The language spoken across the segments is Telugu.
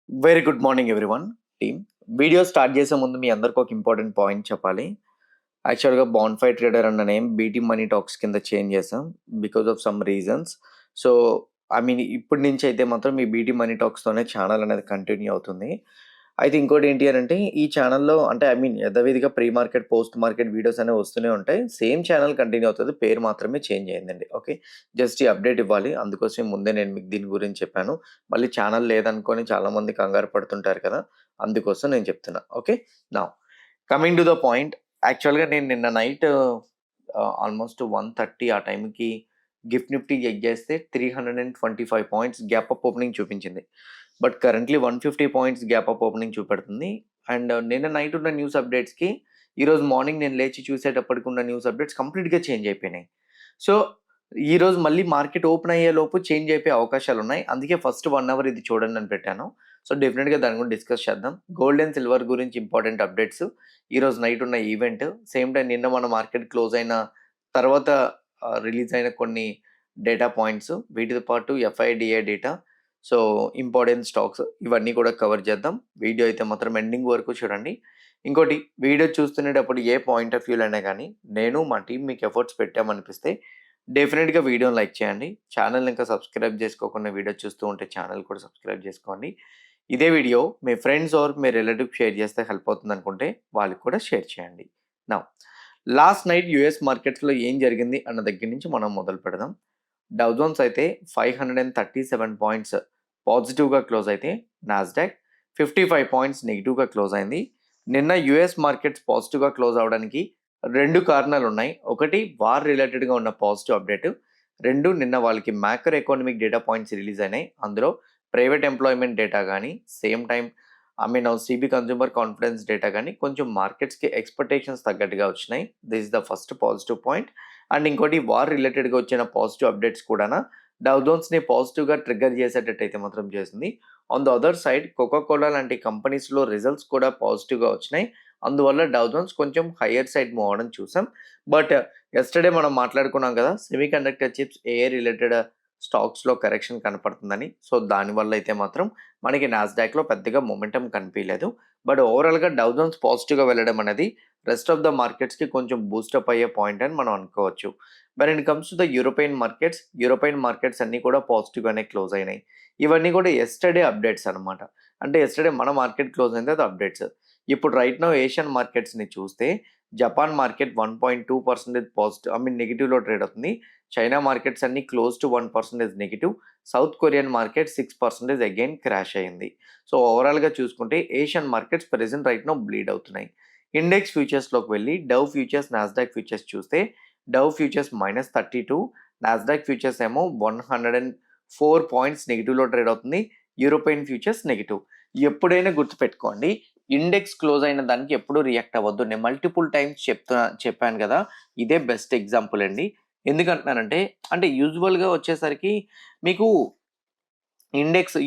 Very good morning everyone team. Video start చేసే ముందు మీ అందరికి ఒక ఇంపార్టెంట్ పాయింట్ చెప్పాలి. యాక్చువల్‌గా బాన్‌ఫై ట్రేడర్ అన్న నేమ్ బీటీ మనీ టాక్స్ కింద చేంజ్ చేసాం because of some reasons. So, I mean ఇప్పటి నుంచి అయితే మాత్రం మీ బీటీ మనీ టాక్స్‌తోనే ఛానల్ అనేది కంటిన్యూ అవుతుంది. అయితే ఇంకోటి ఏంటి అనంటే ఈ ఛానల్‌లో అంటే ఐ మీన్ యథావిధిగా pre market, post market videos అనేవి వస్తూనే ఉంటాయి. సేమ్ ఛానల్ కంటిన్యూ అవుతది. పేరు మాత్రమే చేంజ్ అయిందండి. ఓకే. జస్ట్ ఈ అప్డేట్ ఇవ్వాలి. అందుకోసమే ముందే నేను మీకు దీని గురించి చెప్పాను. మళ్ళీ ఛానల్ లేదనుకోని చాలామంది కంగారు పడుతుంటారు కదా! అందుకోసం నేను చెప్తున్నా. Okay. Now coming to the point. యాక్చువల్‌గా నేను నిన్న నైట్ ఆల్‌మోస్ట్ 1:30 ఆ టైంకి గిఫ్ట్ నిఫ్టీ చెక్ చేస్తే 325 పాయింట్స్ గ్యాప్ అప్ ఓపెనింగ్ చూపించింది. But currently 150 points gap up opening చూపెడుతుంది. అండ్ నిన్న నైట్ ఉన్న న్యూస్ అప్డేట్స్‌కి ఈరోజు మార్నింగ్ నేను లేచి చూసేటప్పటికి ఉన్న న్యూస్ అప్డేట్స్ కంప్లీట్‌గా చేంజ్ అయిపోయినాయి. సో, ఈరోజు మళ్ళీ మార్కెట్ ఓపెన్ అయ్యేలోపు చేంజ్ అయిపోయే అవకాశాలున్నాయి. అందుకే ఫస్ట్ 1 అవర్ ఇది చూడండని పెట్టాను. సో, డెఫినిట్‌గా దాని గురించి డిస్కస్ చేద్దాం. గోల్డ్ అండ్ సిల్వర్ గురించి ఇంపార్టెంట్ అప్డేట్స్, ఈరోజు నైట్ ఉన్న ఈవెంట్, సేమ్ టైమ్ నిన్న మన మార్కెట్ క్లోజ్ అయిన తర్వాత రిలీజ్ అయిన కొన్ని డేటా పాయింట్స్, వీటితో పాటు FIDA data, so important stocks ఇవన్నీ కూడా కవర్ చేద్దాం. వీడియో అయితే మాత్రం ఎండింగ్ వరకు చూడండి. ఇంకోటి, వీడియో చూస్తునేటప్పుడు ఏ పాయింట్ ఆఫ్ వ్యూలో అయినా కానీ నేను మా టీం మీకు ఎఫర్ట్స్ పెట్టామనిపిస్తే డెఫినెట్‌గా వీడియోని లైక్ చేయండి. ఛానల్‌ని ఇంకా సబ్స్క్రైబ్ చేసుకోకుండా వీడియో చూస్తూ ఉంటే ఛానల్ కూడా సబ్స్క్రైబ్ చేసుకోండి. ఇదే వీడియో మీ ఫ్రెండ్స్ ఆర్ మీ రిలేటివ్స్ షేర్ చేస్తే హెల్ప్ అవుతుందనుకుంటే వాళ్ళకి కూడా షేర్ చేయండి. నౌ లాస్ట్ నైట్ యూఎస్ మార్కెట్స్‌లో ఏం జరిగింది అన్న దగ్గర నుంచి మనం మొదలు పెడదాం. డౌ జోన్స్ అయితే 537 పాయింట్స్ పాజిటివ్‌గా క్లోజ్ అయితే, నాస్డాక్ 55 పాయింట్స్ నెగెటివ్‌గా క్లోజ్ అయింది. నిన్న యూఎస్ మార్కెట్స్ పాజిటివ్‌గా క్లోజ్ అవ్వడానికి 2 కారణాలున్నాయి. ఒకటి వార్ రిలేటెడ్‌గా ఉన్న పాజిటివ్ అప్డేట్. 2 నిన్న వాళ్ళకి macro economic data points release అయినాయి. అందులో ప్రైవేట్ ఎంప్లాయ్‌మెంట్ డేటా గాని, same time I mean CB consumer confidence data గాని కొంచెం మార్కెట్స్‌కి ఎక్స్‌పెక్టేషన్స్ తగ్గట్టుగా వచ్చినాయి. This is the first positive point. And ఇంకోటి, వార్ రిలేటెడ్‌గా వచ్చిన పాజిటివ్ అప్డేట్స్ కూడాన డౌ జోన్స్‌ని పాజిటివ్‌గా ట్రిగ్గర్ చేసేటట్టయితే మాత్రం చేసింది. On the other side Coca Cola లాంటి కంపెనీస్‌లో రిజల్ట్స్ కూడా పాజిటివ్‌గా వచ్చినాయి. అందువల్ల డౌ జోన్స్ కొంచెం హయ్యర్ సైడ్ మూవ్ అవ్వడం చూసాం. బట్ యెస్టర్‌డే మనం మాట్లాడుకున్నాం కదా! సెమీకండక్టర్ చిప్స్, ఏఐ రిలేటెడ్ స్టాక్స్‌లో కరెక్షన్ కనపడుతుందని. సో, దానివల్ల అయితే మాత్రం మనకి నాస్డాక్‌లో పెద్దగా మొమెంటం కనిపియలేదు. బట్ ఓవరాల్‌గా డౌ జోన్స్ పాజిటివ్‌గా వెళ్ళడం అనేది రెస్ట్ ఆఫ్ ద మార్కెట్స్‌కి కొంచెం బూస్టప్ అయ్యే పాయింట్ అని మనం అనుకోవచ్చు. When it comes to the European markets అన్నీ కూడా పాజిటివ్‌గానే క్లోజ్ అయినాయి. ఇవన్నీ కూడా యెస్టర్‌డే అప్డేట్స్ అనమాట. అంటే యెస్టర్‌డే మన మార్కెట్ క్లోజ్ అయింది, అది అప్డేట్స్. ఇప్పుడు రైట్ నౌ ఏషియన్ మార్కెట్స్‌ని చూస్తే Japan market 1.2% positive I mean నెగెటివ్‌లో ట్రేడ్ అవుతుంది. చైనా మార్కెట్స్ అన్నీ close to 1% negative. South Korean market 6% again crash అయింది. సో, ఓవరాల్‌గా చూసుకుంటే Asian markets present right now bleed అవుతున్నాయి. ఇండెక్స్ ఫ్యూచర్స్‌లోకి వెళ్ళి డౌ ఫ్యూచర్స్, నాస్డాక్ ఫ్యూచర్స్ చూస్తే డౌ ఫ్యూచర్స్ -32, నాస్డాక్ ఫ్యూచర్స్ ఏమో 104 పాయింట్స్ నెగెటివ్‌లో ట్రేడ్ అవుతుంది. European futures negative. ఎప్పుడైనా గుర్తుపెట్టుకోండి, ఇండెక్స్ క్లోజ్ అయిన దానికి ఎప్పుడూ రియాక్ట్ అవ్వద్దు. నేను మల్టిపుల్ టైమ్స్ చెప్పాను కదా! ఇదే బెస్ట్ ఎగ్జాంపుల్ అండి. ఎందుకంటున్నానంటే, అంటే యూజువల్‌గా వచ్చేసరికి మీకు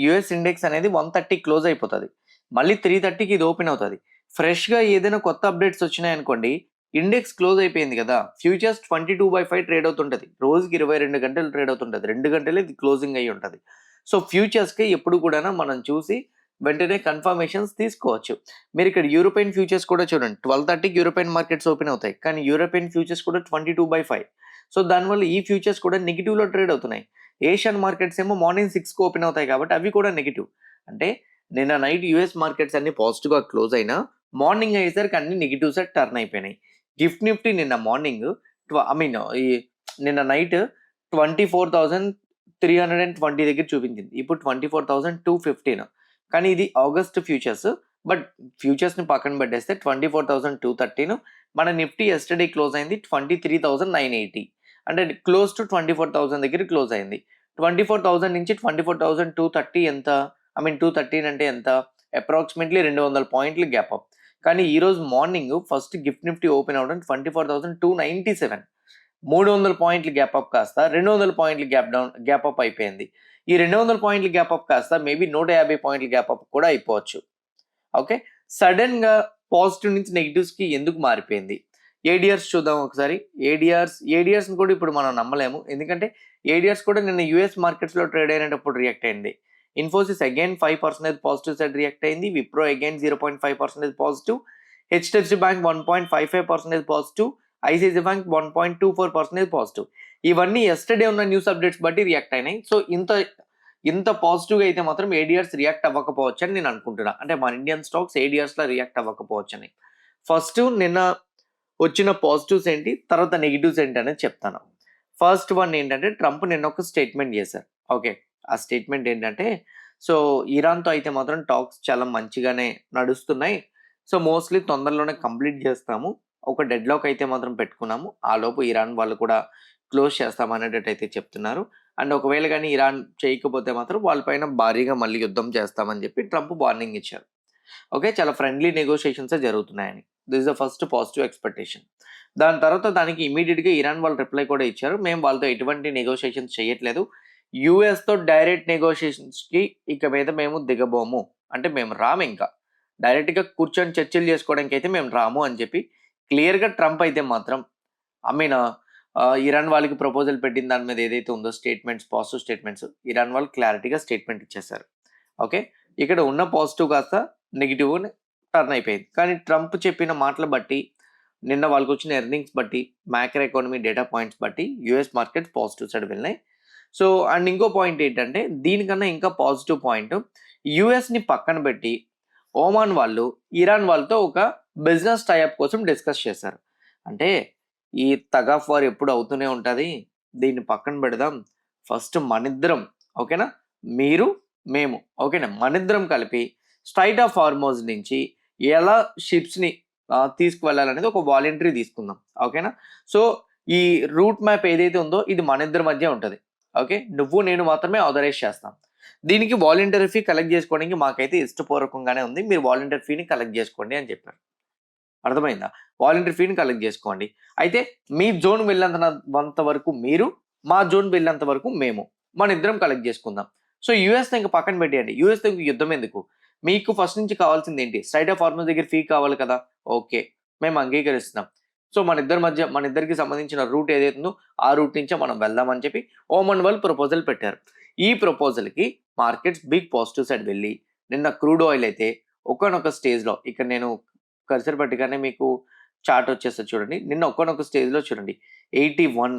యూఎస్ ఇండెక్స్ అనేది 130 క్లోజ్ అయిపోతది. మళ్ళీ 330కి ఇది ఓపెన్ అవుతది. ఫ్రెష్‌గా ఏదైనా కొత్త అప్డేట్స్ వచ్చినాయనుకోండి, ఇండెక్స్ క్లోజ్ అయిపోయింది కదా! ఫ్యూచర్స్ 22/5 ట్రేడ్ అవుతుంటది. రోజుకి 22 గంటలు ట్రేడ్ అవుతుంటది. 2 గంటలే ఇది క్లోజింగ్ అయ్యి ఉంటది. సో, ఫ్యూచర్స్‌కి ఎప్పుడు కూడాను మనం చూసి వెంటనే కన్ఫర్మేషన్స్ తీసుకోవచ్చు. మీరిక్కడ యూరోపియన్ ఫ్యూచర్స్ కూడా చూడండి. 12:30కి యూరోపియన్ మార్కెట్స్ ఓపెన్ అవుతాయి. కానీ యూరోపియన్ ఫ్యూచర్స్ కూడా 22/5. సో, దానివల్ల ఈ ఫ్యూచర్స్ కూడా నెగెటివ్‌లో ట్రేడ్ అవుతున్నాయి. ఏషియన్ మార్కెట్స్ ఏమో మార్నింగ్ 6కి ఓపెన్ అవుతాయి కాబట్టి అవి కూడా నెగెటివ్. అంటే నిన్న నైట్ యూఎస్ మార్కెట్స్ అన్నీ పాజిటివ్‌గా క్లోజ్ అయినా మార్నింగ్ అయ్యేసరికి అన్ని నెగెటివ్ సైడ్ టర్న్ అయిపోయినాయి. గిఫ్ట్ నిఫ్టీ నిన్న మార్నింగ్ ఐ మీన్ నిన్న నైట్ 24,320 దగ్గర చూపించింది. ఇప్పుడు 24,215. కానీ ఇది ఆగస్ట్ ఫ్యూచర్స్. బట్ ఫ్యూచర్స్‌ని పక్కన పెట్టేస్తే 24,213. మన నిఫ్టీ యెస్టర్‌డే క్లోజ్ అయింది 23,980. అంటే క్లోజ్ టు 24,000 దగ్గర క్లోజ్ అయింది. 24,000 నుంచి 24,230 ఎంత? ఐ మీన్ 213 అంటే ఎంత? అప్రాక్సిమేట్‌లీ 200 పాయింట్లు గ్యాప్ అప్. కానీ ఈరోజు morning first gift Nifty open అవ్వడం 24,297. 300 పాయింట్లు గ్యాప్ అప్ కాస్త 200 పాయింట్లు గ్యాప్ అప్ అయిపోయింది. ఈ 200 పాయింట్లు గ్యాప్ అప్ కాస్త మేబీ 150 పాయింట్లు గ్యాప్ అప్ కూడా అయిపోవచ్చు. ఓకే. సడెన్‌గా పాజిటివ్ నుంచి నెగెటివ్స్‌కి ఎందుకు మారిపోయింది? ఏడీఆర్స్ చూద్దాం ఒకసారి. ఏడీఆర్స్‌ని కూడా ఇప్పుడు మనం నమ్మలేము. ఎందుకంటే ఏడీఆర్స్ కూడా నిన్న యూఎస్ మార్కెట్స్‌లో ట్రేడ్ అయినప్పుడు రియాక్ట్ అయింది. Infosys again 5% positive side react అయింది. Wipro again 0.5% positive. HDFC bank 1.55% positive. ICICI bank 1.24% positive. ఇవన్నీ ఎస్టర్డే ఉన్న న్యూస్ అప్డేట్స్ బట్టి రియాక్ట్ అయినాయి. సో ఇంత పాజిటివ్గా అయితే మాత్రం ఏడిఆర్స్ రియాక్ట్ అవ్వకపోవచ్చు అని నేను అనుకుంటున్నా. అంటే మన ఇండియన్ స్టాక్స్ ఏడిఆర్స్లో రియాక్ట్ అవ్వకపోవచ్చు అని. ఫస్ట్ నిన్న వచ్చిన పాజిటివ్స్ ఏంటి, తర్వాత నెగిటివ్స్ ఏంటి అనేది చెప్తాను. ఫస్ట్ వన్ ఏంటంటే ట్రంప్ నిన్న ఒక స్టేట్మెంట్ చేశారు. ఓకే, ఆ స్టేట్మెంట్ ఏంటంటే సో ఇరాన్తో అయితే మాత్రం టాక్స్ చాలా మంచిగానే నడుస్తున్నాయి. సో మోస్ట్లీ తొందరలోనే కంప్లీట్ చేస్తాము. ఒక డెడ్ లాక్ అయితే మాత్రం పెట్టుకున్నాము. ఆ లోపు ఇరాన్ వాళ్ళు కూడా క్లోజ్ చేస్తాం అనేటట్టు అయితే చెప్తున్నారు. అండ్ ఒకవేళ కానీ ఇరాన్ చేయకపోతే మాత్రం వాళ్ళపైన భారీగా మళ్ళీ యుద్ధం చేస్తామని చెప్పి ట్రంప్ వార్నింగ్ ఇచ్చారు. ఓకే, చాలా ఫ్రెండ్లీ నెగోషియేషన్స్ జరుగుతున్నాయని. This the first positive expectation. దాని తర్వాత దానికి ఇమీడియట్గా ఇరాన్ వాళ్ళు రిప్లై కూడా ఇచ్చారు, మేము వాళ్ళతో ఎటువంటి నెగోషియేషన్స్ చేయట్లేదు, యూఎస్తో డైరెక్ట్ నెగోషియేషన్స్కి ఇక మీద మేము దిగబోము, అంటే మేము రాము, ఇంకా డైరెక్ట్గా కూర్చొని చర్చలు చేసుకోవడానికి అయితే మేము రాము అని చెప్పి క్లియర్గా ట్రంప్ అయితే మాత్రం ఐ మీన్ ఇరాన్ వాళ్ళకి ప్రపోజల్ పెట్టిన దాని మీద ఏదైతే ఉందో స్టేట్మెంట్స్, పాజిటివ్ స్టేట్మెంట్స్, ఇరాన్ వాళ్ళు క్లారిటీగా స్టేట్మెంట్ ఇచ్చేశారు. ఓకే, ఇక్కడ ఉన్న పాజిటివ్ కాస్త నెగిటివ్ టర్న్ అయిపోయింది. కానీ ట్రంప్ చెప్పిన మాటలు బట్టి, నిన్న వాళ్ళకి వచ్చిన ఎర్నింగ్స్ బట్టి, మ్యాక్రో ఎకానమీ డేటా పాయింట్స్ బట్టి యుఎస్ మార్కెట్స్ పాజిటివ్ సైడ్ వెళ్ళినాయి. సో అండ్ ఇంకో పాయింట్ ఏంటంటే దీనికన్నా ఇంకా పాజిటివ్ పాయింట్, యుఎస్ని పక్కన పెట్టి ఓమాన్ వాళ్ళు ఇరాన్ వాళ్ళతో ఒక బిజినెస్ టైఅప్ కోసం డిస్కస్ చేశారు. అంటే ఈ తగ్ ఆఫ్ వార్ ఎప్పుడు అవుతూనే ఉంటుంది, దీన్ని పక్కన పెడదాం, ఫస్ట్ మనిద్దరం, ఓకేనా, మీరు మేము, ఓకేనా, మనిద్దరం కలిపి స్ట్రైట్ ఆఫ్ హార్మోజ్ నుంచి ఎలా షిప్స్ని తీసుకువెళ్ళాలనేది ఒక వాలంటరీ తీసుకుందాం, ఓకేనా. సో ఈ రూట్ మ్యాప్ ఏదైతే ఉందో ఇది మన ఇద్దరి మధ్య ఉంటుంది. ఓకే, నువ్వు నేను మాత్రమే ఆథరైజ్ చేస్తాం. దీనికి వాలంటరీ ఫీ కలెక్ట్ చేసుకోవడానికి మాకైతే ఇష్టపూర్వకంగానే ఉంది, మీరు వాలంటరీ ఫీని కలెక్ట్ చేసుకోండి అని చెప్పారు. అర్థమైందా? వాలంటరీ ఫీని కలెక్ట్ చేసుకోండి. అయితే మీ జోన్ వెళ్ళేంత వరకు మీరు, మా జోన్ వెళ్ళేంత వరకు మేము, మన ఇద్దరం కలెక్ట్ చేసుకుందాం. సో యూఎస్ని ఇంకా పక్కన పెట్టేయండి, యూఎస్తో ఇంక యుద్ధం ఎందుకు, మీకు ఫస్ట్ నుంచి కావాల్సింది ఏంటి, స్ట్రైట్ ఆఫ్ హార్మోజ్ దగ్గర ఫీ కావాలి కదా, ఓకే మేము అంగీకరిస్తున్నాం. సో మన ఇద్దరికి సంబంధించిన రూట్ ఏదైతే ఉందో ఆ రూట్ నుంచే మనం వెళ్దామని చెప్పి ఓమన్ వాళ్ళు ప్రపోజల్ పెట్టారు. ఈ ప్రపోజల్కి మార్కెట్స్ బిగ్ పాజిటివ్ సైడ్ వెళ్ళి నిన్న క్రూడ్ ఆయిల్ అయితే ఒకనొక స్టేజ్లో, ఇక్కడ నేను కర్సర్ పట్టుగానే మీకు చార్ట్ వచ్చేస్తుంది చూడండి, నిన్న ఒకనొక స్టేజ్లో చూడండి 81.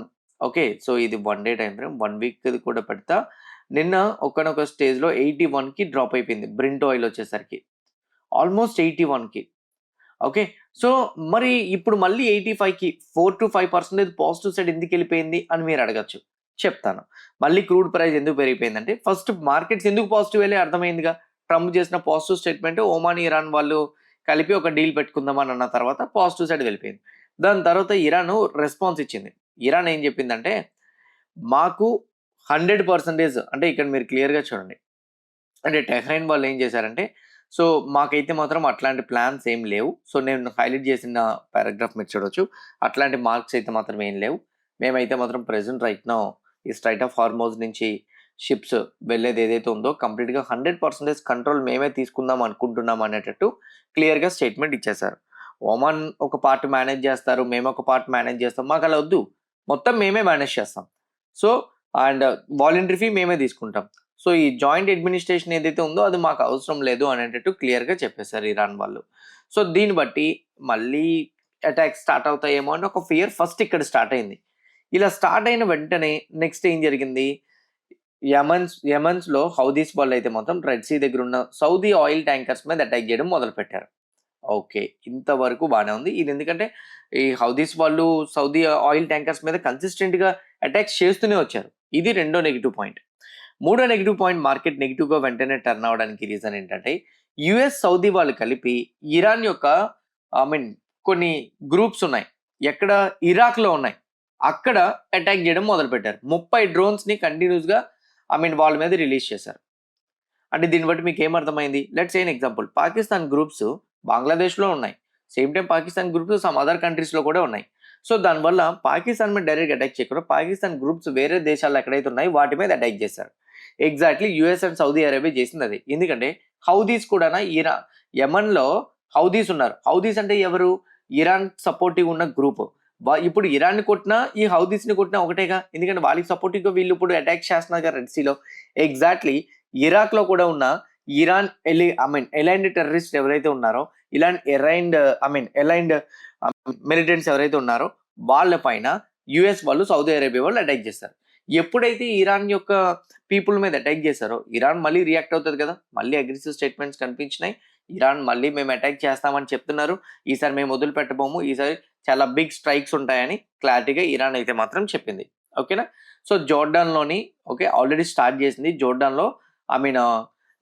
ఓకే, సో ఇది 1 డే టైం ఫ్రేమ్, 1 వీక్ కూడా పెడతా. నిన్న ఒకనొక స్టేజ్లో 81కి డ్రాప్ అయిపోయింది బ్రెంట్ ఆయిల్ వచ్చేసరికి, ఆల్మోస్ట్ 81కి. ఓకే, సో మరి ఇప్పుడు మళ్ళీ 85కి 4 to 5% పాజిటివ్ సైడ్ ఎందుకు వెళ్ళిపోయింది అని మీరు అడగచ్చు. చెప్తాను. మళ్ళీ క్రూడ్ ప్రైస్ ఎందుకు పెరిగిపోయిందంటే ఫస్ట్ మార్కెట్స్ ఎందుకు పాజిటివ్ వెళ్ళి అర్థమైందిగా, ట్రంప్ చేసిన పాజిటివ్ స్టేట్మెంట్, ఓమాన్ ఇరాన్ వాళ్ళు కలిపి ఒక డీల్ పెట్టుకుందామని అన్న తర్వాత పాజిటివ్ సైడ్ వెళ్ళిపోయింది. దాని తర్వాత ఇరాన్ రెస్పాన్స్ ఇచ్చింది. ఇరాన్ ఏం చెప్పిందంటే మాకు 100%, అంటే ఇక్కడ మీరు క్లియర్గా చూడండి, అంటే టెహ్రైన్ వాళ్ళు ఏం చేశారంటే సో మాకైతే మాత్రం అట్లాంటి ప్లాన్స్ ఏం లేవు. సో నేను హైలైట్ చేసిన పారాగ్రాఫ్ మీరు చూడవచ్చు, అట్లాంటి మార్క్స్ అయితే మాత్రం ఏం లేవు, మేమైతే మాత్రం ప్రెసెంట్ రైట్ నో ఈ స్ట్రైట్ ఆఫ్ హార్మోజ్ నుంచి షిప్స్ వెళ్ళేది ఏదైతే ఉందో కంప్లీట్గా 100% కంట్రోల్ మేమే తీసుకుందాం అనుకుంటున్నాం అనేటట్టు క్లియర్గా స్టేట్మెంట్ ఇచ్చేశారు. ఓమాన్ ఒక పార్ట్ మేనేజ్ చేస్తారు, మేము ఒక పార్ట్ మేనేజ్ చేస్తాం, మాకు అలా వద్దు, మొత్తం మేమే మేనేజ్ చేస్తాం. సో అండ్ వాలంటరీ ఫీ మేమే తీసుకుంటాం. సో ఈ జాయింట్ అడ్మినిస్ట్రేషన్ ఏదైతే ఉందో అది మాకు అవసరం లేదు అనేటట్టు క్లియర్గా చెప్పేశారు ఇరాన్ వాళ్ళు. సో దీన్ని బట్టి మళ్ళీ అటాక్స్ స్టార్ట్ అవుతాయేమో అని ఒక ఫియర్ ఫస్ట్ ఇక్కడ స్టార్ట్ అయింది. ఇలా స్టార్ట్ అయిన వెంటనే నెక్స్ట్ ఏం జరిగింది, యమన్స్లో హౌదీస్ వాళ్ళు అయితే మాత్రం రెడ్ సీ దగ్గర ఉన్న సౌదీ ఆయిల్ ట్యాంకర్స్ మీద అటాక్ చేయడం మొదలుపెట్టారు. ఓకే, ఇంతవరకు బాగానే ఉంది. ఇది ఎందుకంటే ఈ హౌదీస్ వాళ్ళు సౌదీ ఆయిల్ ట్యాంకర్స్ మీద కన్సిస్టెంట్గా అటాక్స్ చేస్తూనే వచ్చారు. ఇది రెండో నెగిటివ్ పాయింట్. మూడో నెగిటివ్ పాయింట్, మార్కెట్ నెగిటివ్గా వెంటనే టర్న్ అవడానికి రీజన్ ఏంటంటే యుఎస్ సౌదీ వాళ్ళు కలిపి ఇరాన్ యొక్క కొన్ని గ్రూప్స్ ఉన్నాయి, ఎక్కడ ఇరాక్లో ఉన్నాయి, అక్కడ అటాక్ చేయడం మొదలుపెట్టారు. 30 డ్రోన్స్ని కంటిన్యూస్గా వాళ్ళ మీద రిలీజ్ చేశారు. అంటే దీన్ని బట్టి మీకు ఏమర్థమైంది, let's say example, Pakistan groups బంగ్లాదేశ్లో ఉన్నాయి, same time Pakistan groups some other కంట్రీస్లో కూడా ఉన్నాయి. సో దానివల్ల పాకిస్తాన్ మీద డైరెక్ట్ అటాక్ చేయకుండా పాకిస్తాన్ గ్రూప్స్ వేరే దేశాల్లో ఎక్కడైతే ఉన్నాయి వాటి మీద అటాక్ చేశారు. Exactly US and Saudi Arabia చేసింది అది. ఎందుకంటే హౌదీస్ కూడా యమన్లో హౌదీస్ ఉన్నారు. హౌదీస్ అంటే ఎవరు, ఇరాన్ సపోర్టివ్ ఉన్న గ్రూప్. ఇప్పుడు ఇరాన్ని కొట్టినా ఈ హౌదీస్ని కొట్టినా ఒకటేగా, ఎందుకంటే వాళ్ళకి సపోర్టివ్గా వీళ్ళు ఇప్పుడు అటాక్ చేస్తున్నారు కదా రెడ్ సీలో. ఎగ్జాక్ట్లీ ఇరాక్లో కూడా ఉన్న ఇరాన్ ఎలైన్డ్ టెర్రరిస్ట్ ఎవరైతే ఉన్నారో ఎలైన్డ్ మిలిటెంట్స్ ఎవరైతే ఉన్నారో వాళ్ళ పైన యుఎస్ వాళ్ళు సౌదీ అరేబియా వాళ్ళు అటాక్ చేస్తారు. ఎప్పుడైతే ఇరాన్ యొక్క పీపుల్ మీద అటాక్ చేశారో ఇరాన్ మళ్ళీ రియాక్ట్ అవుతుంది కదా, మళ్ళీ అగ్రెసివ్ స్టేట్మెంట్స్ కనిపించినాయి. ఇరాన్ మళ్ళీ మేము అటాక్ చేస్తామని చెప్తున్నారు, ఈసారి మేము వదిలిపెట్టబోము, ఈసారి చాలా బిగ్ స్ట్రైక్స్ ఉంటాయని క్లారిటీగా ఇరాన్ అయితే మాత్రం చెప్పింది. ఓకేనా. సో జోర్డాన్లోని ఆల్రెడీ స్టార్ట్ చేసింది. జోర్డాన్లో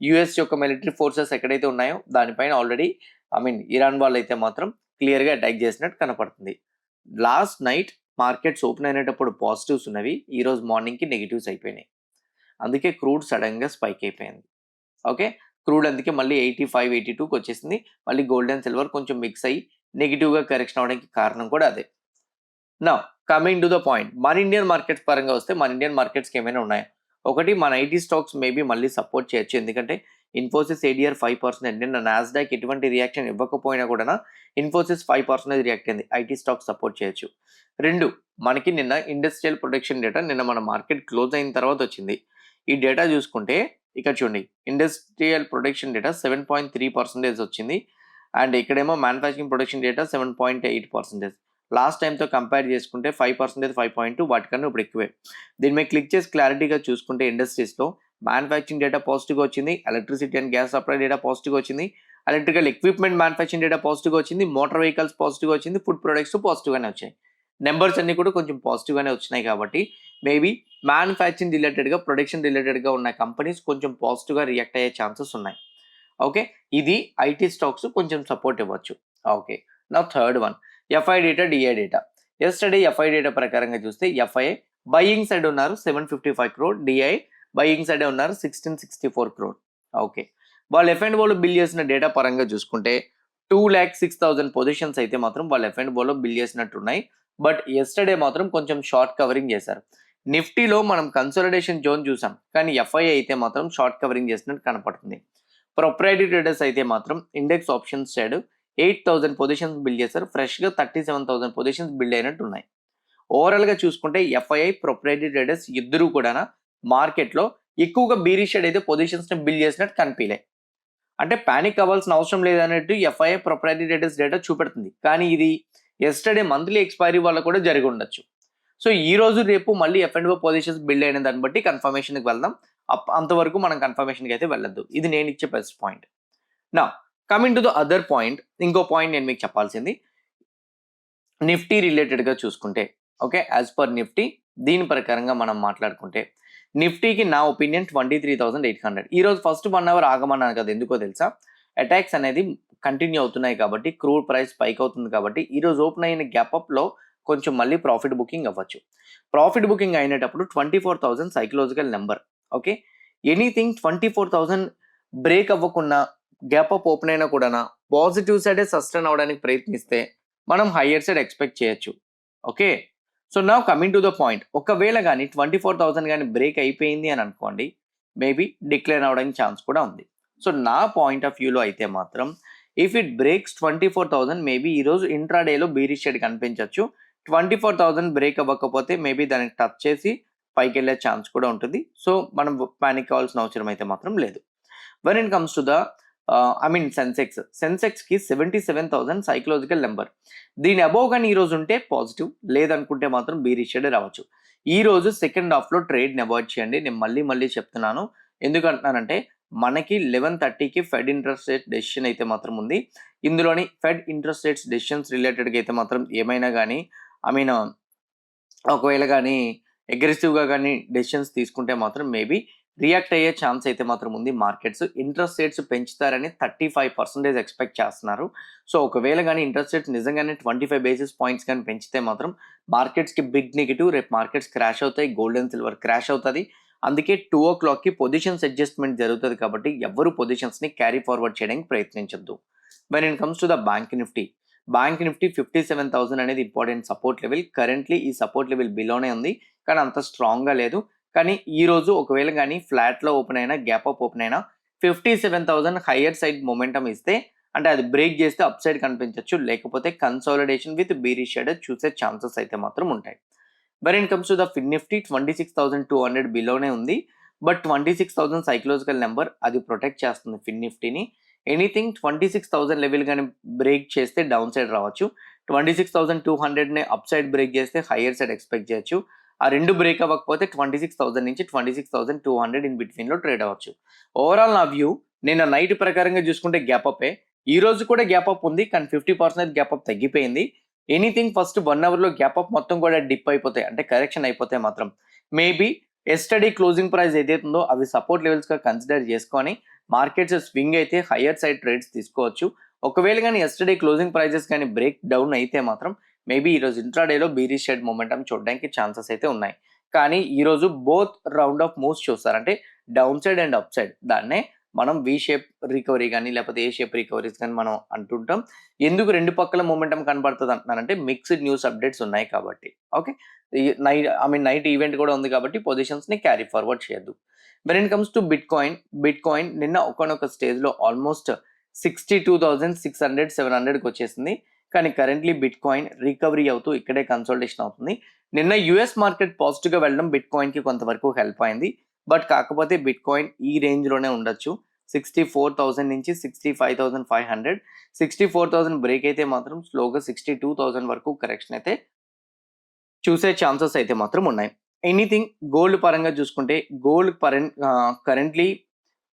యుఎస్ యొక్క మిలిటరీ ఫోర్సెస్ ఎక్కడైతే ఉన్నాయో దానిపైన ఆల్రెడీ ఇరాన్ వాళ్ళు అయితే మాత్రం క్లియర్గా అటాక్ చేసినట్టు కనపడుతుంది. లాస్ట్ నైట్ మార్కెట్స్ ఓపెన్ అయినప్పుడు పాజిటివ్స్ ఉన్నవి, ఈరోజు మార్నింగ్కి నెగిటివ్స్ అయిపోయినాయి. అందుకే క్రూడ్ సడన్గా స్పైక్ అయిపోయింది. ఓకే, క్రూడ్ అందుకే మళ్ళీ 85, 82కి వచ్చేసింది. మళ్ళీ గోల్డ్ అండ్ సిల్వర్ కొంచెం మిక్స్ అయ్యి నెగిటివ్గా కరెక్షన్ అవడానికి కారణం కూడా అదే. నా కమింగ్ టు ద పాయింట్, మన ఇండియన్ మార్కెట్స్ పరంగా వస్తే మన ఇండియన్ మార్కెట్స్కి ఏమైనా ఉన్నాయా? ఒకటి, మన ఐటీ స్టాక్స్ మేబీ మళ్ళీ సపోర్ట్ చేయొచ్చు, ఎందుకంటే ఇన్ఫోసిస్ ADR 5%. నిన్న నాస్డాక్ ఎటువంటి రియాక్షన్ ఇవ్వకపోయినా కూడా ఇన్ఫోసిస్ 5% రియాక్ట్ అయింది. ఐటీ స్టాక్ సపోర్ట్ చేయొచ్చు. 2, మనకి నిన్న ఇండస్ట్రియల్ ప్రొడక్షన్ డేటా నిన్న మన మార్కెట్ క్లోజ్ అయిన తర్వాత వచ్చింది. ఈ డేటా చూసుకుంటే ఇక్కడ చూడండి, ఇండస్ట్రియల్ ప్రొడక్షన్ డేటా 7.3% వచ్చింది. అండ్ ఇక్కడేమో మ్యానుఫ్యాక్చరింగ్ ప్రొడక్షన్ డేటా 7.8%. లాస్ట్ టైంతో కంపేర్ చేసుకుంటే 5%, 5.2 వాటికన్నా ఇప్పుడు ఎక్కువే. దీని మీద క్లిక్ చేసి క్లారిటీగా చూసుకుంటే ఇండస్ట్రీస్లో మ్యానుఫ్యాక్చరింగ్ డేటా పాజిటివ్గా వచ్చింది, electricity and gas supply data పాజిటివ్గా వచ్చింది, ఎలక్ట్రికల్ ఎక్విప్మెంట్ మ్యానుఫ్యాక్చరింగ్ డేటా పాజిటివ్గా వచ్చింది, మోటార్ వెహికల్స్ పాజిటివ్గా వచ్చింది, ఫుడ్ ప్రొడక్ట్స్ పాజిటివ్గానే వచ్చాయి. నెంబర్స్ అన్ని కూడా కొంచెం పాజిటివ్గానే వచ్చినాయి కాబట్టి మేబీ మ్యానుఫ్యాక్చరింగ్ రిలేటెడ్గా, ప్రొడక్షన్ రిలేటెడ్గా ఉన్న కంపెనీస్ కొంచెం పాజిటివ్గా రియాక్ట్ అయ్యే ఛాన్సెస్ ఉన్నాయి. ఓకే, ఇది ఐటీ స్టాక్స్ కొంచెం సపోర్ట్ ఇవ్వచ్చు. ఓకే, నా third one, f i data, DI data. Yesterday f i data ప్రకారంగా చూస్తే ఎఫ్ఐ బయింగ్ సైడ్ ఉన్నారు 755 crore, డిఐ బయింగ్ సైడ్ ఉన్నారు 1664 crore. ఓకే, వాళ్ళు F&Oలో బిల్ చేసిన డేటా పరంగా చూసుకుంటే 2,06,000 పొజిషన్స్ అయితే మాత్రం వాళ్ళు F&Oలో బిల్ చేసినట్టున్నాయి. బట్ ఎస్టర్డే మాత్రం కొంచెం షార్ట్ కవరింగ్ చేశారు. నిఫ్టీలో మనం కన్సాలిడేషన్ జోన్ చూసాం, కానీ ఎఫ్ఐ అయితే మాత్రం షార్ట్ కవరింగ్ చేసినట్టు కనపడుతుంది. ప్రొప్రైటరీ ట్రేడర్స్ అయితే మాత్రం index options side 8,000 positions build చేశారు. ఫ్రెష్గా 37,000 పొజిషన్స్ బిల్డ్ అయినట్టు ఉన్నాయి. ఓవరాల్గా చూసుకుంటే ఎఫ్ఐఐ, ప్రొప్రైటరీ ట్రేడర్స్ ఇద్దరు కూడా మార్కెట్లో ఎక్కువగా బీరిష్ షేడ్ అయితే పొజిషన్స్ని బిల్డ్ చేసినట్టు కనిపించలే. అంటే ప్యానిక్ అవ్వాల్సిన అవసరం లేదన్నట్టు ఎఫ్ఐఐ, ప్రొప్రైటరీ ట్రేడర్స్ డేటా చూపెడుతుంది. కానీ ఇది ఎస్టర్డే మంత్లీ ఎక్స్పైరీ వల్ల కూడా జరిగి ఉండొచ్చు. సో ఈ రోజు రేపు మళ్ళీ F&O పొజిషన్స్ బిల్డ్ అయిన దాన్ని బట్టి కన్ఫర్మేషన్కి వెళ్దాం. అంతవరకు మనం కన్ఫర్మేషన్కి అయితే వెళ్ళొద్దు. ఇది నేను ఇచ్చే బెస్ట్ పాయింట్. నా coming to the other point, ఇంకో పాయింట్ నేను మీకు చెప్పాల్సింది నిఫ్టీ రిలేటెడ్గా చూసుకుంటే, ఓకే, యాజ్ పర్ నిఫ్టీ దీని ప్రకారంగా మనం మాట్లాడుకుంటే నిఫ్టీకి నా ఒపీనియన్ 23,800. ఈరోజు ఫస్ట్ 1 hour ఆగమన్నాను కదా, ఎందుకో తెలుసా? అటాక్స్ అనేది కంటిన్యూ అవుతున్నాయి కాబట్టి, క్రూడ్ ప్రైస్ స్పైక్ అవుతుంది కాబట్టి ఈరోజు ఓపెన్ అయిన గ్యాప్ అప్లో కొంచెం మళ్ళీ ప్రాఫిట్ బుకింగ్ అవ్వచ్చు. ప్రాఫిట్ బుకింగ్ అయినప్పుడు 24,000 psychological number. Okay, anything 24,000 break అవ్వకుండా గ్యాప్ అప్ ఓపెన్ అయినా కూడా పాజిటివ్ సైడే సస్టైన్ అవడానికి ప్రయత్నిస్తే మనం హయ్యర్ సైడ్ ఎక్స్పెక్ట్ చేయొచ్చు. Okay, so now coming to the point, ఒకవేళ కానీ 24,000 కానీ బ్రేక్ అయిపోయింది అని అనుకోండి, మేబీ డిక్లైన్ అవడానికి ఛాన్స్ కూడా ఉంది. సో నా పాయింట్ ఆఫ్ వ్యూలో అయితే మాత్రం ఇఫ్ ఇట్ బ్రేక్స్ 24,000 మేబీ ఈరోజు ఇంట్రాడేలో బీరిష్ షేడ్ కనిపించవచ్చు. 24,000 బ్రేక్ అవ్వకపోతే మేబీ దానికి టచ్ చేసి పైకి వెళ్ళే ఛాన్స్ కూడా ఉంటుంది. సో మనం పానిక్ కావాల్సిన అవసరం అయితే మాత్రం లేదు. When it comes to the సెన్సెక్స్కి 77,000 సైకలాజికల్ నెంబర్. దీని అబోవ్ కానీ ఈరోజు ఉంటే పాజిటివ్, లేదనుకుంటే మాత్రం బీరిష్ షేడ్ రావచ్చు. ఈరోజు సెకండ్ హాఫ్లో ట్రేడ్ని అవాయిడ్ చేయండి. నేను మళ్ళీ చెప్తున్నాను, ఎందుకంటున్నానంటే మనకి 11:30కి ఫెడ్ ఇంట్రెస్ట్ రేట్ డెసిషన్ అయితే మాత్రం ఉంది. ఇందులోని ఫెడ్ ఇంట్రెస్ట్ రేట్స్ డెసిషన్స్ రిలేటెడ్గా అయితే మాత్రం ఏమైనా కానీ ఒకవేళ కానీ అగ్రెసివ్గా కానీ డెసిషన్స్ తీసుకుంటే మాత్రం మేబీ రియాక్ట్ అయ్యే ఛాన్స్ అయితే మాత్రం ఉంది. మార్కెట్స్ ఇంట్రెస్ట్ రేట్స్ పెంచుతారని 35% ఎక్స్పెక్ట్ చేస్తున్నారు. సో ఒకవేళ కానీ ఇంట్రెస్ట్ రేట్స్ నిజంగానే 25 basis points కానీ పెంచితే మాత్రం మార్కెట్స్కి బిగ్ నెగిటివ్. రేపు మార్కెట్స్ క్రాష్ అవుతాయి, గోల్డ్ అండ్ సిల్వర్ క్రాష్ అవుతుంది. అందుకే 2 o'clockకి పొజిషన్స్ అడ్జస్ట్మెంట్ జరుగుతుంది కాబట్టి ఎవరు పొజిషన్స్ని క్యారీ ఫార్వర్డ్ చేయడానికి ప్రయత్నించొద్దు. When it comes to the bank Nifty 57,000 అనేది ఇంపార్టెంట్ సపోర్ట్ లెవెల్. కరెంట్లీ ఈ సపోర్ట్ లెవెల్ బిలోనే ఉంది, కానీ అంత స్ట్రాంగ్గా లేదు. కానీ ఈరోజు ఒకవేళ కానీ ఫ్లాట్లో ఓపెన్ అయినా, గ్యాప్ అప్ ఓపెన్ అయినా 57,000 హయ్యర్ సైడ్ మొమెంటం ఇస్తే, అంటే అది బ్రేక్ చేస్తే అప్ సైడ్ కనిపించవచ్చు, లేకపోతే కన్సాలిడేషన్ విత్ బీరిష్ షేడ్ చూసే ఛాన్సెస్ అయితే మాత్రం ఉంటాయి. When it comes to the fin Nifty 26,200 బిలోనే ఉంది. బట్ 26,000 సైకలాజికల్ నెంబర్, అది ప్రొటెక్ట్ చేస్తుంది ఫిన్ నిఫ్టీని. ఎనీథింగ్ 26,000 లెవెల్ కానీ బ్రేక్ చేస్తే డౌన్ సైడ్ రావచ్చు. 26,200ని అప్ సైడ్ బ్రేక్ చేస్తే హయ్యర్ సైడ్ ఎక్స్పెక్ట్ చేయొచ్చు. ఆ రెండు బ్రేక్ అవ్వకపోతే 26,000 నుంచి 26,200 ఇన్ బిట్వీన్లో ట్రేడ్ అవ్వచ్చు. ఓవరాల్ నా వ్యూ నిన్న నైట్ ప్రకారంగా చూసుకుంటే గ్యాప్ అప్పే. ఈ రోజు కూడా గ్యాప్ అప్ ఉంది, కానీ 50% గ్యాప్ అప్ తగ్గిపోయింది. ఎనీథింగ్ ఫస్ట్ 1 అవర్లో గ్యాప్ అప్ మొత్తం కూడా డిప్ అయిపోతాయి, అంటే కరెక్షన్ అయిపోతే మాత్రం మేబీ ఎస్టర్డే క్లోజింగ్ ప్రైస్ ఏదైతే ఉందో అవి సపోర్ట్ లెవెల్స్గా కన్సిడర్ చేసుకొని మార్కెట్స్ స్వింగ్ అయితే హయ్యర్ సైడ్ ట్రేడ్స్ తీసుకోవచ్చు. ఒకవేళ కానీ ఎస్టర్డే క్లోజింగ్ ప్రైజెస్ కానీ బ్రేక్ డౌన్ అయితే మాత్రం మేబీ ఈరోజు ఇంట్రాడేలో బీరిష్ షేడ్ మొమెంటం చూడడానికి ఛాన్సెస్ అయితే ఉన్నాయి. కానీ ఈరోజు బోత్ రౌండ్ ఆఫ్ మూవ్స్ చూస్తారు, అంటే down side and up side. దాన్నే మనం వి షేప్ రికవరీ కానీ లేకపోతే ఏ షేప్ రికవరీస్ కానీ మనం అంటుంటాం. ఎందుకు రెండు పక్కల మూమెంటం కనబడుతుంది అంటున్నానంటే మిక్స్డ్ న్యూస్ అప్డేట్స్ ఉన్నాయి కాబట్టి. ఓకే, నైట్ ఈవెంట్ కూడా ఉంది కాబట్టి పొజిషన్స్ని క్యారీ ఫార్వర్డ్ చేయొద్దు. When it comes to bit coin నిన్న ఒకనొక స్టేజ్లో ఆల్మోస్ట్ 62,600 700కి వచ్చేసింది. కానీ కరెంట్లీ బిట్ కాయిన్ రికవరీ అవుతూ ఇక్కడే కన్సల్టేషన్ అవుతుంది. నిన్న యుఎస్ మార్కెట్ పాజిటివ్గా వెళ్ళడం బిట్ కాయిన్కి కొంతవరకు హెల్ప్ అయింది. బట్ కాకపోతే బిట్ కాయిన్ ఈ రేంజ్లోనే ఉండొచ్చు. 64,000 నుంచి 65,500, 64,000 బ్రేక్ అయితే మాత్రం స్లోగా 62,000 వరకు కరెక్షన్ అయితే చూసే ఛాన్సెస్ అయితే మాత్రం ఉన్నాయి. ఎనీథింగ్ గోల్డ్ పరంగా చూసుకుంటే గోల్డ్ కరెంట్లీ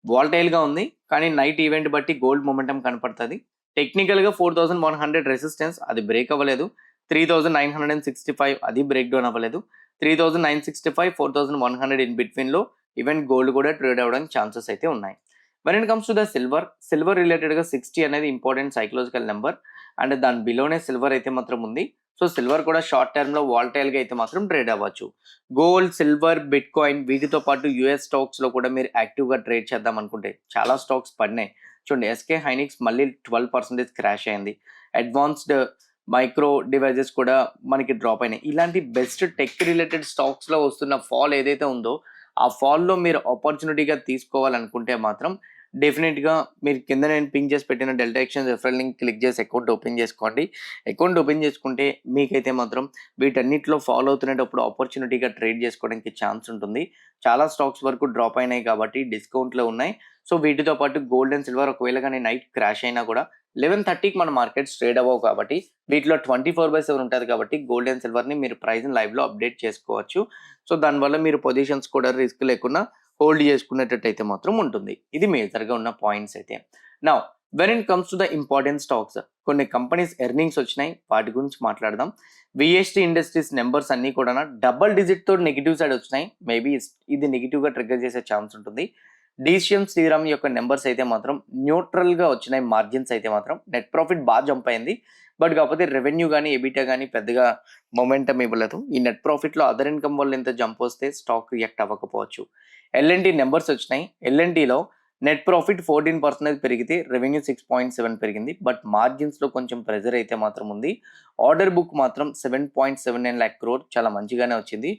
వాలటైల్గా ఉంది, కానీ నైట్ ఈవెంట్ బట్టి గోల్డ్ మొమెంటం కనపడుతుంది. టెక్నికల్గా 4,100 రెసిస్టెన్స్, అది బ్రేక్ అవ్వలేదు. 3,965 అది బ్రేక్ డౌన్ అవ్వలేదు. 3,965 4,100 ఇన్ బిట్వీన్లో ఈవెన్ గోల్డ్ కూడా ట్రేడ్ అవ్వడానికి ఛాన్సెస్ అయితే ఉన్నాయి. When it comes to the silver రిలేటెడ్గా 60 అనేది ఇంపార్టెంట్ సైకలాజికల్ నెంబర్, అండ్ దాని బిలోనే సిల్వర్ అయితే మాత్రం ఉంది. సో సిల్వర్ కూడా షార్ట్ టర్మ్లో వాలటైల్గా అయితే మాత్రం ట్రేడ్ అవ్వచ్చు. గోల్డ్, సిల్వర్, బిట్ కాయిన్ వీటితో పాటు యూఎస్ స్టాక్స్లో కూడా మీరు యాక్టివ్గా ట్రేడ్ చేద్దాం అనుకుంటే చాలా స్టాక్స్ పడినాయి. చూడండి, ఎస్కే హైనిక్స్ మళ్ళీ 12% క్రాష్ అయింది. అడ్వాన్స్డ్ మైక్రో డివైజెస్ కూడా మనకి డ్రాప్ అయినాయి. ఇలాంటి బెస్ట్ టెక్ రిలేటెడ్ స్టాక్స్లో వస్తున్న ఫాల్ ఏదైతే ఉందో ఆ ఫాల్లో మీరు ఆపర్చునిటీగా తీసుకోవాలనుకుంటే మాత్రం డెఫినెట్గా మీరు కింద నేను పింక్ చేసి పెట్టిన delta exchange referral link click చేసి అకౌంట్ ఓపెన్ చేసుకోండి. అకౌంట్ ఓపెన్ చేసుకుంటే మీకైతే మాత్రం వీటన్నిటిలో ఫాలో అవుతున్నప్పుడు ఆపర్చునిటీగా ట్రేడ్ చేసుకోవడానికి ఛాన్స్ ఉంటుంది. చాలా స్టాక్స్ వరకు డ్రాప్ అయినాయి కాబట్టి డిస్కౌంట్లో ఉన్నాయి. సో వీటితో పాటు గోల్డ్ అండ్ సిల్వర్ ఒకవేళ కానీ నైట్ క్రాష్ అయినా కూడా 11:30కి మన మార్కెట్స్ ట్రేడ్ అవ్వవు కాబట్టి వీటిలో 24/7 ఉంటుంది కాబట్టి గోల్డ్ అండ్ సిల్వర్ని మీరు ప్రైస్ని లైవ్లో అప్డేట్ చేసుకోవచ్చు. సో దానివల్ల మీరు పొజిషన్స్ కూడా రిస్క్ లేకుండా హోల్డ్ చేసుకునేటట్టు అయితే మాత్రం ఉంటుంది. ఇది మేజర్గా ఉన్న పాయింట్స్ అయితే. Now when it comes to the important stocks, కొన్ని కంపెనీస్ ఎర్నింగ్స్ వచ్చినాయి, వాటి గురించి మాట్లాడదాం. విఎస్టీ ఇండస్ట్రీస్ నెంబర్స్ అన్నీ కూడా డబల్ డిజిట్తో నెగిటివ్ సైడ్ వచ్చినాయి. మేబీ ఇది నెగిటివ్గా ట్రిగ్గర్ చేసే ఛాన్స్ ఉంటుంది. డీసీఎం శ్రీరామ్ యొక్క నెంబర్స్ అయితే మాత్రం న్యూట్రల్గా వచ్చినాయి. మార్జిన్స్ అయితే మాత్రం నెట్ ప్రాఫిట్ బాగా జంప్ అయింది. బట్ కాకపోతే రెవెన్యూ కానీ ఎబిటా కానీ పెద్దగా మొమెంటం ఇవ్వలేదు. ఈ నెట్ ప్రాఫిట్లో అదర్ ఇన్కమ్ వల్ల ఎంత జంప్ వస్తే స్టాక్ రియాక్ట్ అవ్వకపోవచ్చు. ఎల్ఎన్టీ నెంబర్స్ వచ్చినాయి. ఎల్ఎన్టీలో నెట్ ప్రాఫిట్ 14% పెరిగితే రెవెన్యూ 6.7 పెరిగింది. బట్ మార్జిన్స్లో కొంచెం ప్రెజర్ అయితే మాత్రం ఉంది. ఆర్డర్ బుక్ మాత్రం 7.79 lakh crore చాలా మంచిగానే వచ్చింది.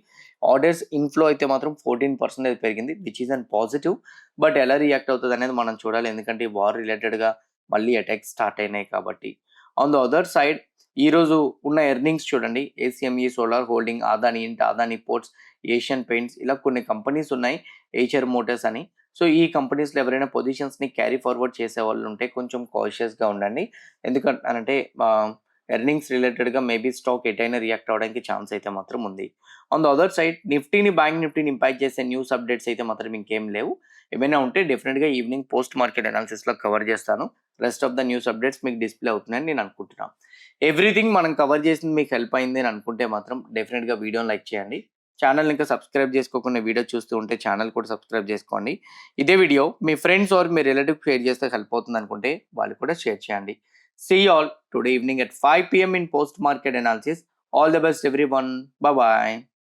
ఆర్డర్స్ ఇన్ఫ్లో అయితే మాత్రం 14% పెరిగింది, which is an positive. But ఎలా రియాక్ట్ అవుతుంది అనేది మనం చూడాలి, ఎందుకంటే వార్ రిలేటెడ్గా మళ్ళీ అటాక్స్ స్టార్ట్ అయినాయి కాబట్టి. ఆన్ ద అదర్ సైడ్ ఈరోజు ఉన్న ఎర్నింగ్స్ చూడండి. ఏసీఎంఈ సోలార్ హోల్డింగ్, అదాని ఇంట్, అదాని పోర్ట్స్, ఏషియన్ పెయింట్స్, ఇలా కొన్ని కంపెనీస్ ఉన్నాయి. హెచ్ఆర్ మోటార్స్ అని. సో ఈ కంపెనీస్లో ఎవరైనా పొజిషన్స్ని క్యారీ ఫార్వర్డ్ చేసే వాళ్ళు ఉంటే కొంచెం కాషియస్గా ఉండండి. ఎందుకంటే ఎర్నింగ్స్ రిలేటెడ్గా మేబీ స్టాక్ ఎటైనా రియాక్ట్ అవ్వడానికి ఛాన్స్ అయితే మాత్రం ఉంది. On the other side bank నిఫ్టీని ఇంపాక్ట్ చేసే న్యూస్ అప్డేట్స్ అయితే మాత్రం ఇంకేం లేవు. ఏమైనా ఉంటే డెఫినెట్గా ఈవినింగ్ పోస్ట్ మార్కెట్ అనాలిసిస్లో కవర్ చేస్తాను. Rest of the news updates మీకు డిస్ప్లే అవుతున్నాయని నేను అనుకుంటున్నాను. ఎవ్రీథింగ్ మనం కవర్ చేసింది మీకు హెల్ప్ అయింది అని అనుకుంటే మాత్రం డెఫినెట్గా వీడియోని లైక్ చేయండి. ఛానల్ ఇంకా సబ్స్క్రైబ్ చేసుకోకుండా వీడియో చూస్తూ ఉంటే ఛానల్ కూడా సబ్స్క్రైబ్ చేసుకోండి. ఇదే వీడియో మీ ఫ్రెండ్స్ ఆర్ మీ రిలేటివ్ షేర్ చేస్తే హెల్ప్ అవుతుంది అనుకుంటే వాళ్ళు కూడా షేర్ చేయండి. See you all today evening at 5 p.m. in post market analysis. All the best everyone. Bye bye.